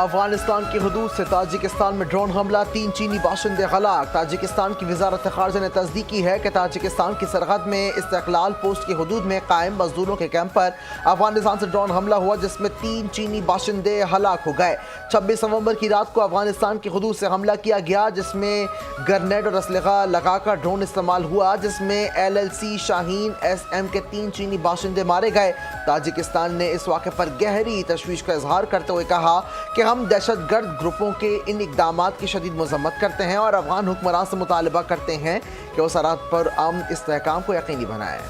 अफगानिस्तान की हदूद से ताजिकिस्तान में ड्रोन हमला, 3 चीनी बाशिंदे हलाक। ताजिकिस्तान की वजारत खारजा ने तस्दीक की है कि ताजिकिस्तान की सरहद में इस्तेक़लाल पोस्ट की हदूद में कायम मजदूरों के कैंप पर अफगानिस्तान से ड्रोन हमला हुआ, जिसमें 3 चीनी बाशिंदे हलाक हो गए। 26 नवंबर की रात को अफगानिस्तान की हदूद से हमला किया गया, जिसमें ग्रेनेड और असलहा लगाकर ड्रोन इस्तेमाल हुआ, जिसमें LLC शाहीन SM के 3 चीनी बाशिंदे मारे गए। ताजिकिस्तान ने इस वाक़े पर गहरी तशवीश का इजहार करते हुए कहा कि हम दहशतगर्द ग्रुपों के इन इक़दामात की शदीद मज़म्मत करते हैं और अफगान हुक्मरान से मुतालबा करते हैं कि वो सरहद पर अमन इस्तेहकाम को यकीनी बनाएं।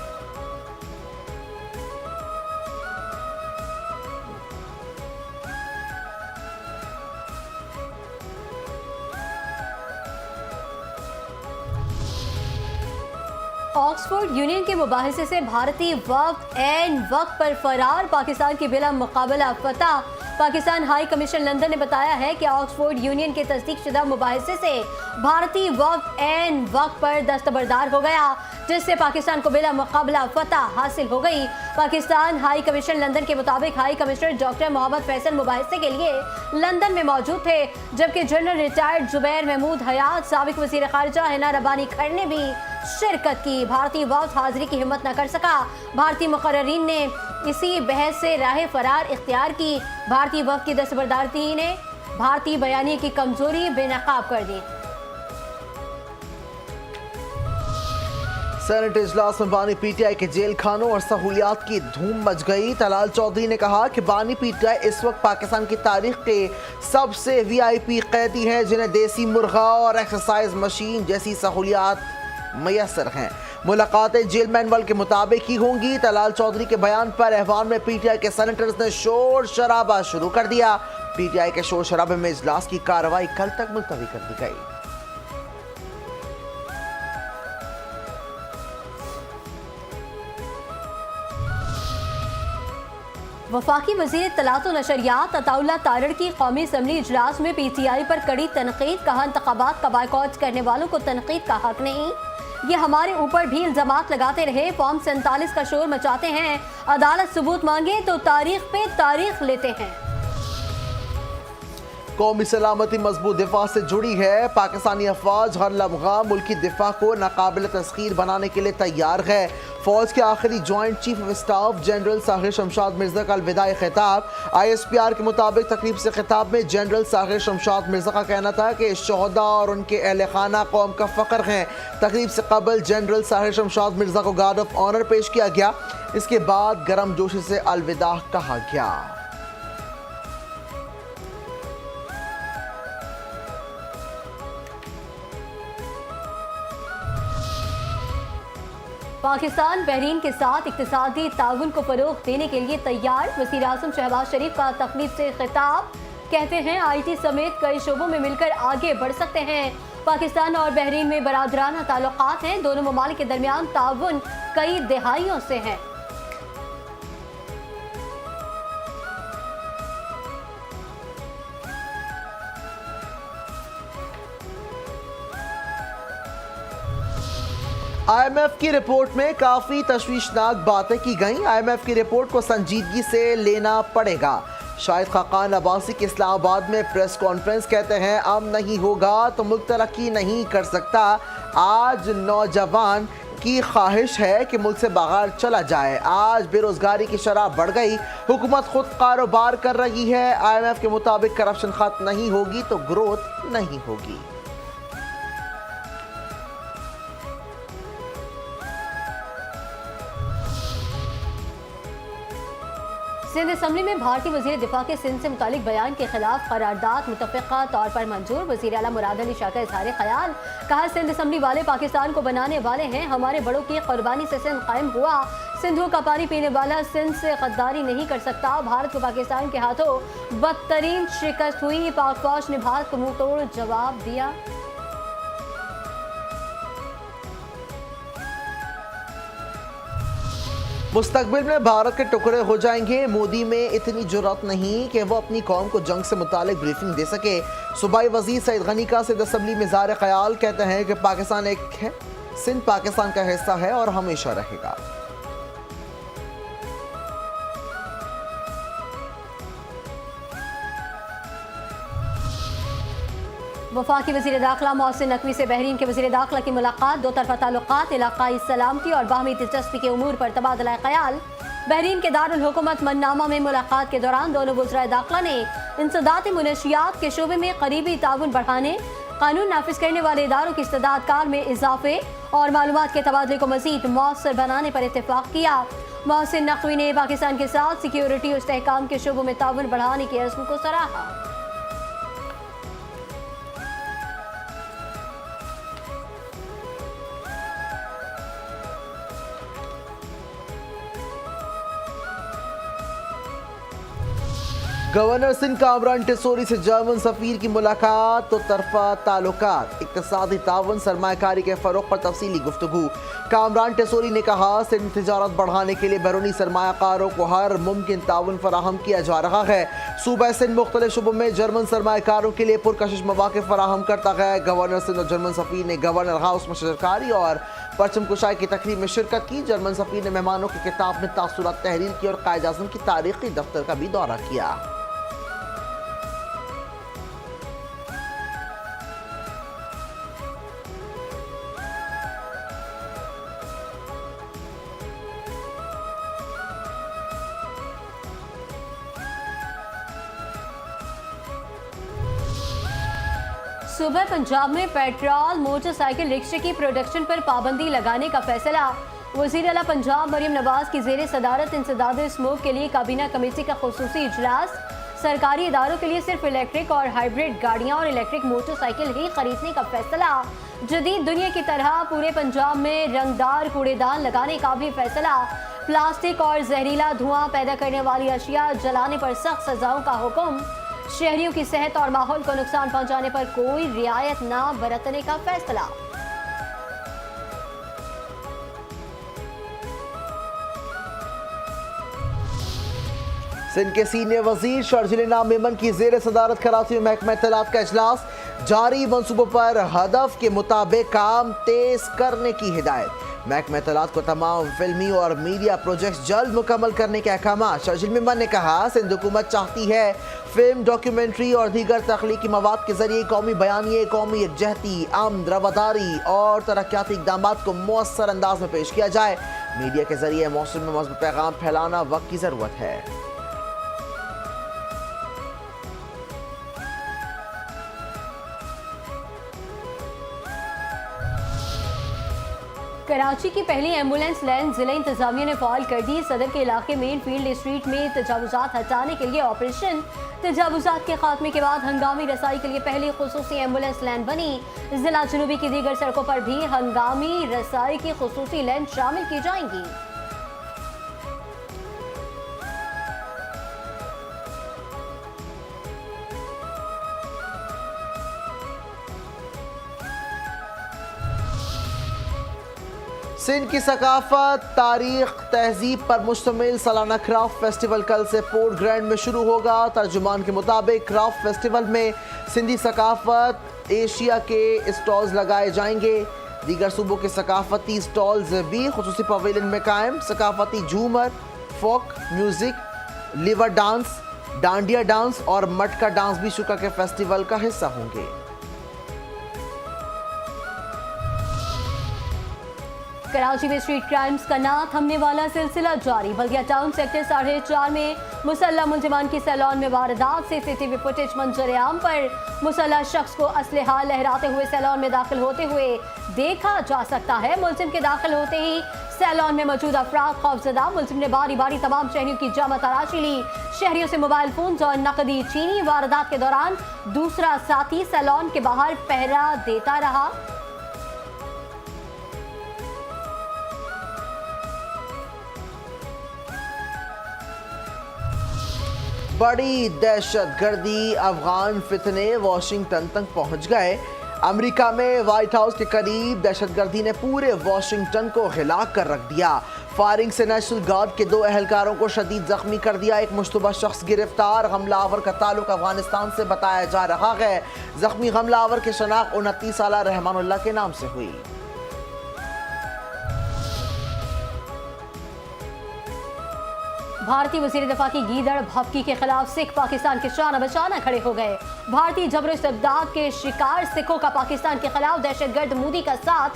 ऑक्सफोर्ड यूनियन के मुबाहिसे से भारतीय वक्त एन वक्त पर फरार पाकिस्तान की बिला मुकाबला फतह। पाकिस्तान हाई कमीशन लंदन ने बताया है कि ऑक्सफोर्ड यूनियन के तस्दीक शुदा मुबाहिसे से भारतीय वक्त एन वक्त पर दस्तबरदार हो गया, जिससे पाकिस्तान को बिला मुकाबला फतह हासिल हो गई। पाकिस्तान हाई कमीशन लंदन के मुताबिक high commissioner doctor Mohammad Faisal मुबाहिसे के लिए लंदन में मौजूद थे, जबकि जनरल रिटायर्ड जुबैर महमूद हयात, साबिक वज़ीर ख़ारिजा हिना रब्बानी खैर ने भी शिरकत की। भारतीय वक्त हाजिरी की हिम्मत न कर सका। भारतीय मुकर्रिरीन ने इसी बहस से राह फरार इख्तियार की। भारतीय वक्त की दस्तबरदारी ने भारतीय बयानी की कमजोरी बेनकाब कर दी। सेनेट इजलास में बानी PTI के जेल खानों और सहूलियात की धूम मच गई। तलाल चौधरी ने कहा कि बानी PTI इस वक्त पाकिस्तान की तारीख के सबसे VIP कैदी हैं, जिन्हें देसी मुर्गा और एक्सरसाइज मशीन जैसी सहूलियात मैसर हैं। मुलाकातें जेल मैनुअल के मुताबिक ही होंगी। तलाल चौधरी के बयान पर अहवान में PTI के सेनेटर्स ने शोर शराबा शुरू कर दिया। PTI के शोर शराबे में इजलास की कार्रवाई कल तक मुलतवी कर दी गई। वफाकी वज़ीर इत्तलात और नशरियात अताउल्लाह तारड़ की कौमी असम्बली इजलास में PTI पर कड़ी तनकीद। कहा इंतखाबात का बायकॉट करने वालों को तनकीद का हक नहीं, ये हमारे ऊपर भी इल्जामात लगाते रहे। फॉर्म 47 का शोर मचाते हैं, अदालत सबूत मांगे तो तारीख पे तारीख लेते हैं। कौमी सलामती मजबूत दिफा से जुड़ी है। पाकिस्तानी अफवाज हर लम्हा मुल्की दिफा को नाकाबिल तस्खीर बनाने के लिए तैयार है। फौज के आखिरी joint chief of staff general Sahir Shamshad Mirza का अलविदाई खिताब। ISPR के मुताबिक तकरीब से खिताब में जनरल साहिर शमशाद मिर्जा का कहना था कि शोहदा और उनके अहले खाना कौम का फ़ख्र हैं। तकरीब से कबल जनरल साहिर शमशाद मिर्जा को गार्ड ऑफ ऑनर पेश किया गया। इसके बाद गर्म जोशी से अलविदा कहा गया। पाकिस्तान बहरीन के साथ इक्तिसादी ताउन को फरोग देने के लिए तैयार। वज़ीर आज़म शहबाज शरीफ का तकरीब से खिताब। कहते हैं IT समेत कई शोबों में मिलकर आगे बढ़ सकते हैं। पाकिस्तान और बहरीन में बरादराना ताल्लुकात हैं। दोनों ममालिक के दरमियान ताउन कई दहाइयों से है। IMF की रिपोर्ट में काफ़ी तशवीशनाक बातें की गईं। IMF की रिपोर्ट को संजीदगी से लेना पड़ेगा। शाहिद खाकान अब्बासी की इस्लामाबाद में प्रेस कॉन्फ्रेंस। कहते हैं अमन नहीं होगा तो मुल्क तरक्की नहीं कर सकता। आज नौजवान की ख्वाहिश है कि मुल्क से बाहर चला जाए। आज बेरोजगारी की शरह बढ़ गई। हुकूमत खुद कारोबार कर रही है। IMF के मुताबिक करप्शन खत्म नहीं होगी तो ग्रोथ नहीं होगी। सिंध असम्बली में भारतीय वज़ीर दिफा के सिंध से मुतालिक बयान के खिलाफ करारदाद मुतफ़िक़ा तौर पर मंजूर। वज़ीर आला मुराद अली शाह का इज़हार ख़याल। कहा सिंध असम्बली वाले पाकिस्तान को बनाने वाले हैं। हमारे बड़ों की कुर्बानी से सिंध कायम हुआ। सिंधु का पानी पीने वाला सिंध से गद्दारी नहीं कर सकता। भारत को पाकिस्तान के हाथों बदतरीन शिकस्त हुई। पाक फौज ने भारत को मुंह तोड़ जवाब दिया। मुस्तकबिल में भारत के टुकड़े हो जाएंगे। मोदी में इतनी जुर्रत नहीं कि वो अपनी कौम को जंग से मुतालिक ब्रीफिंग दे सके। सूबाई वजीर सईद गनी का सिंध असम्बली में इज़हार ख्याल। कहते हैं कि पाकिस्तान एक है, सिंध पाकिस्तान का हिस्सा है और हमेशा रहेगा। वफाकी वज़ीर दाखिला मोहसिन नकवी से बहरीन के वज़ीर दाखिला की मुलाकात। दो तरफ़ा ताल्लुकात, इलाक़ाई सलामती और बाहमी दिलचस्पी के उमूर पर तबादला ख्याल। बहरीन के दारुल हुकूमत मन्नामा में मुलाकात के दौरान दोनों वज़राए दाखिला ने इंसदाद मुनशियात के शोबे में करीबी ताउन बढ़ाने, कानून नाफिज करने वाले इदारों की इस्तेदाद कार में इजाफे और मालूमात के तबादले को मज़ीद मौसर बनाने पर इत्तेफाक किया। मोहसिन नकवी ने पाकिस्तान के साथ सिक्योरिटी और इस्तेहकाम के शोबों में ताउन बढ़ाने के अज़्म को सराहा। गवर्नर सिंध कामरान टेसोरी से जर्मन सफीर की मुलाकात। तो तरफा ताल्लुकात, इक्तिसादी ताउन, सरमायाकारी के फरोग पर तफसीली गुफ्तगू। कामरान टेसोरी ने कहा, सिंध तिजारत बढ़ाने के लिए बैरूनी सरमायाकारों को हर मुमकिन ताउन फराहम किया जा रहा है। सूबा सिंध मुख्तलिफ शुबों में जर्मन सरमायाकारों के लिए पुरकशिश मौके फराहम करता है। गवर्नर सिंध और जर्मन सफीर ने गवर्नर हाउस में शजरकारी और परचम कुशाई की तकरीब में शिरकत की। जर्मन सफीर ने मेहमानों की किताब में तासुरात तहरीर की और कायद आज़म की तारीखी दफ्तर का भी दौरा किया। सुबह पंजाब में पेट्रोल मोटरसाइकिल रिक्शे की प्रोडक्शन पर पाबंदी लगाने का फैसला। वज़ीर आला पंजाब मरियम नवाज की ज़ेर सदारत इंसदाद स्मोक के लिए काबीना कमेटी का खुसूसी इजलास। सरकारी इदारों के लिए सिर्फ इलेक्ट्रिक और हाइब्रिड गाड़ियां और इलेक्ट्रिक मोटरसाइकिल ही खरीदने का फैसला। जदीद दुनिया की तरह पूरे पंजाब में रंगदार कूड़ेदान लगाने का भी फैसला। प्लास्टिक और जहरीला धुआं पैदा करने वाली अशिया जलाने पर सख्त सजाओं का हुक्म। शहरियों की सेहत और माहौल को नुकसान पहुंचाने पर कोई रियायत ना बरतने का फैसला। सिंध के सीनियर वजीर शर्जिल नाम मेमन की जेर सदारत कराची में महकमा इत्तलात का इजलास। जारी मंसूबों पर हदफ के मुताबिक काम तेज करने की हिदायत। महकमा इत्तलात को तमाम फिल्मी और मीडिया प्रोजेक्ट्स जल्द मुकम्मल करने के अहकाम। शर्जिल मेमन ने कहा, सिंध हुकूमत चाहती है फिल्म, डॉक्यूमेंट्री और दीगर तख्लीकी मवाद के जरिए कौमी बयानिए, कौमी यकजहती, अमन, रवादारी और तरक्याती इक़दाम को मौसर अंदाज में पेश किया जाए। मीडिया के जरिए मौसम में मज़बूत पैगाम फैलाना वक्त की ज़रूरत है। कराची की पहली एम्बुलेंस लैन जिला इंतजामिया ने फाल कर दी। सदर के इलाके में फील्ड स्ट्रीट में तजावुजात हटाने के लिए ऑपरेशन। तजावुजात के खात्मे के बाद हंगामी रसाई के लिए पहली खुसूसी एम्बुलेंस लैन बनी। जिला जनूबी की दीगर सड़कों पर भी हंगामी रसाई की खुसूसी लैन शामिल की जाएंगी। सिंध की सकाफत, तारीख, तहजीब पर मुश्तमिल सालाना क्राफ्ट फेस्टिवल कल से पोर्ट ग्रैंड में शुरू होगा। तर्जुमान के मुताबिक क्राफ्ट फेस्टिवल में सिंधी सकाफत, एशिया के स्टॉल्स लगाए जाएंगे। दीगर सूबों के सकाफती स्टॉल्स भी खुसूसी पवेलियन में कायम। सकाफती झूमर, फोक म्यूजिक, लिवर डांस, डांडिया डांस और मटका डांस भी शुक्र के फेस्टिवल का हिस्सा होंगे। कराची में स्ट्रीट क्राइम्स का ना थमने वाला सिलसिला जारी। बल्दिया टाउन सेक्टर 4.5 में मुसल्लह मुलजिमान की सैलॉन में वारदात। सीसीटीवी फुटेज मंजर आम पर मुसल्लह शख्स को असलहा लहराते हुए सैलॉन में दाखिल होते हुए देखा जा सकता है। मुलजिम के दाखिल होते ही सैलॉन में मौजूद अफराद खौफजदा। मुलजिम ने बारी बारी तमाम शहरियों की जामा तलाशी ली। शहरियों से मोबाइल फोन और नकदी छीनी। वारदात के दौरान दूसरा साथी सैलॉन के बाहर पहरा देता रहा। बड़ी दहशतगर्दी अफगान फितने वाशिंगटन तक पहुंच गए। अमेरिका में व्हाइट हाउस के करीब दहशतगर्दी ने पूरे वाशिंगटन को हिला कर रख दिया। फायरिंग से नेशनल गार्ड के 2 अहलकारों को शदीद जख्मी कर दिया। एक मुश्तबा शख्स गिरफ्तार। हमलावर का ताल्लुक अफगानिस्तान से बताया जा रहा है। जख्मी हमलावर की शनाख्त 29 साला रहमानुल्लाह के नाम से हुई। भारतीय वज़ीर दिफा की गीदड़ भपकी के खिलाफ सिख पाकिस्तान के शाना बशाना खड़े हो गए। भारतीय जबर इस्तेबदाद के शिकार सिखों का पाकिस्तान के खिलाफ दहशतगर्द मोदी का साथ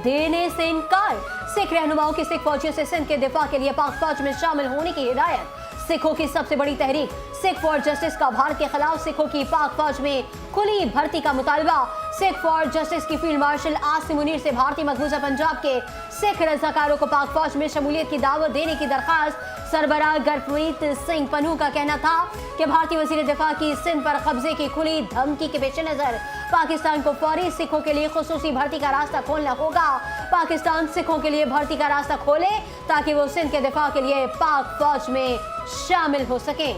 देने से इनकार। सिख रहनुमाओं की सिख फौजियों से सिंध के दिफा के लिए पाक फौज में शामिल होने की हिदायत। सिखों की सबसे बड़ी तहरीक सिख फॉर जस्टिस का भारत के खिलाफ सिखों की पाक फौज में खुली भर्ती का मुतालबा। सिख फॉर जस्टिस की फील्ड मार्शल आसिम मुनीर से भारतीय मकबूजा पंजाब के सिख रज़ाकारों को पाक फौज में शमूलियत की दावत देने की दरखास्त। सरबराह गुरप्रीत सिंह पन्नू का कहना था कि भारतीय वज़ीर दिफा की सिंध पर कब्जे की खुली धमकी के पेश नजर पाकिस्तान को फौरी सिखों के लिए खुसूसी भर्ती का रास्ता खोलना होगा। पाकिस्तान सिखों के लिए भर्ती का रास्ता खोले ताकि वो सिंध के दिफा के लिए पाक फौज में शामिल हो सके।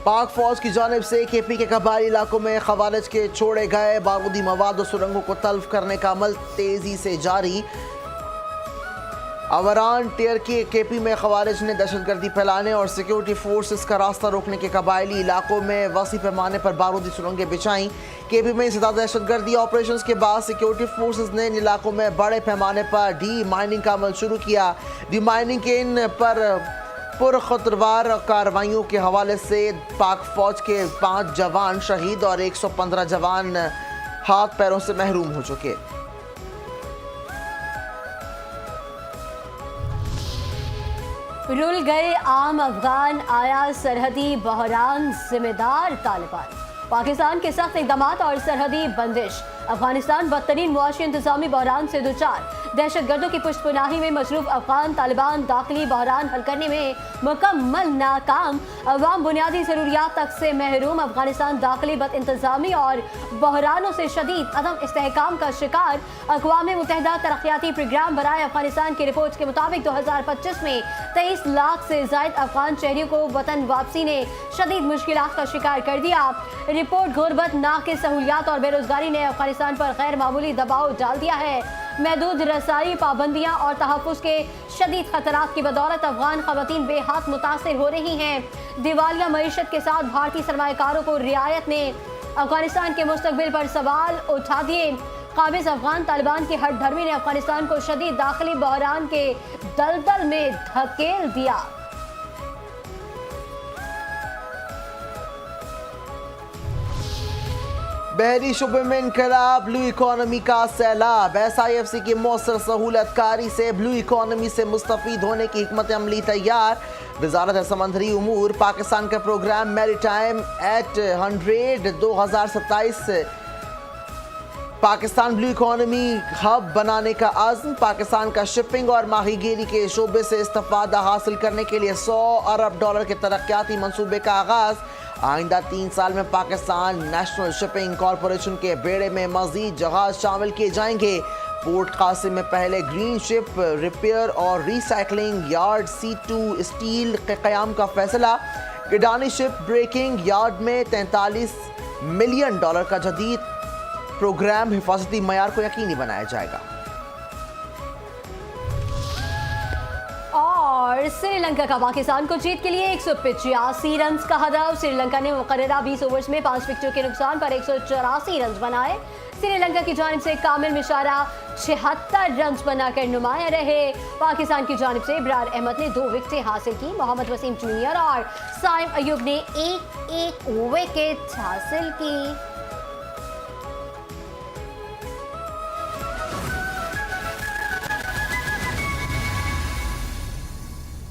पाक फौज की जानिब से केपी के कबायली इलाकों में खवारिज के छोड़े गए बारूदी मवाद और सुरंगों को तल्फ करने का अमल तेजी से जारी। अवरान टियर के केपी में खवारिज ने दहशतगर्दी फैलाने और सिक्योरिटी फोर्सेस का रास्ता रोकने के कबायली इलाकों में वसी पैमाने पर बारूदी सुरंगें बिछाई। केपी में इंसदाद दहशतगर्दी ऑपरेशंस के बाद सिक्योरिटी फोर्सेस ने इन इलाकों में बड़े पैमाने पर डी माइनिंग का अमल शुरू किया। डी माइनिंग के इन पर पुरखतरवार कार्रवाइयों के हवाले से पाक फौज के 5 जवान शहीद और 115 जवान हाथ पैरों से महरूम हो चुके। रुल गए आम अफगान, आया सरहदी बहरान, जिम्मेदार तालिबान। पाकिस्तान के सख्त इकदाम और सरहदी बंदिश अफगानिस्तान बदतरीन मुआशी इंतजामी बहरान से दुचार। दहशतगर्दों की पुष्टपनाही में मसरूफ अफगान तालिबान दाखिली बहरान हल करने में मुकम्मल नाकाम। अवाम बुनियादी ज़रूरियात तक से महरूम। अफगानिस्तान दाखिली बद इंतजामी और बहरानों से शदीद अदम इस्तेहकाम का शिकार। अक़वाम मुत्तहिदा तरक्याती प्रोग्राम बराए अफगानिस्तान की रिपोर्ट के मुताबिक 2025 में 23 लाख से ज़ायद अफगान शहरियों को वतन वापसी ने शदीद मुश्किलात का शिकार कर दिया। रिपोर्ट गुर्बत, नाक़िस सहूलियात और बेरोजगारी ने अफगानिस्तान पर गैर मामूली दबाव डाल दिया है। महदूद रसाई, पाबंदियां और तहफ़्फ़ुज़ के शदीद खतरात की बदौलत अफगान ख़वातीन बेहद मुतासिर हो रही हैं। दिवालिया मईशत के साथ भारतीय सरमायाकारों को रियायत ने अफगानिस्तान के मुस्तकबिल पर सवाल उठा दिए। काबिज़ अफगान तालिबान की हट धर्मी ने अफगानिस्तान को शदीद दाखिली बहरान के दलदल में धकेल दिया। बहरी शुबे में इनकलाब, ब्लू इकॉनमी का सैलाब। SIFC की मौसर सहूलत कारी से ब्लू इकॉनमी से मुस्तफ़ीद होने की हिकमत अमली तैयार। वजारत समंदरी उमूर पाकिस्तान का programme maritime at 100 2027 Pakistan blue economy hub बनाने का आज़म। पाकिस्तान का शिपिंग और माहीगीरी के शोबे से इस्तिफ़ादा हासिल करने के लिए $100 अरब के तरक्याती मंसूबे का आगाज़। आइंदा 3 साल में पाकिस्तान नेशनल शिपिंग कॉरपोरेशन के बेड़े में मज़ीद जहाज शामिल किए जाएंगे। पोर्ट कासिम में पहले ग्रीन शिप रिपेयर और रिसाइकलिंग यार्ड C2 स्टील के क़याम का फैसला। गिडानी शिप ब्रेकिंग यार्ड में $43 मिलियन का जदीद प्रोग्राम हिफाजती मयार को यकीनी बनाया जाएगा। और श्रीलंका का पाकिस्तान को जीत के लिए 185 रन का हदफ। श्रीलंका ने मुकर्ररा 20 ओवर्स में 5 विकेटों के नुकसान पर 184 रन बनाए। श्रीलंका की जानिब से कामिल मिशारा 76 रन बनाकर नुमाया रहे। पाकिस्तान की जानिब से इब्रार अहमद ने 2 विकेटें हासिल की। मोहम्मद वसीम जूनियर और साइम अयूब ने एक विकेट हासिल की।